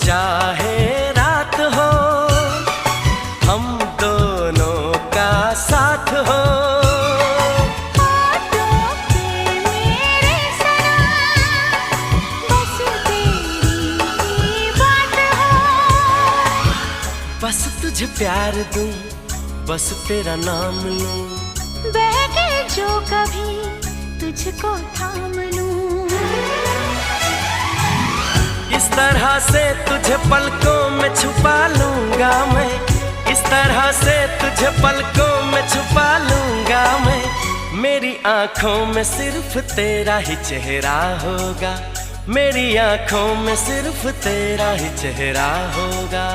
चाहे रात हो, हम दोनों का साथ हो। बस तुझे प्यार दूं, बस तेरा नाम लूं, बहके जो कभी तुझको थाम लूं। इस तरह से तुझे पलकों में छुपा लूंगा मैं, इस तरह से तुझे पलकों में छुपा लूंगा मैं। मेरी आंखों में सिर्फ तेरा ही चेहरा होगा, मेरी आंखों में सिर्फ तेरा ही चेहरा होगा।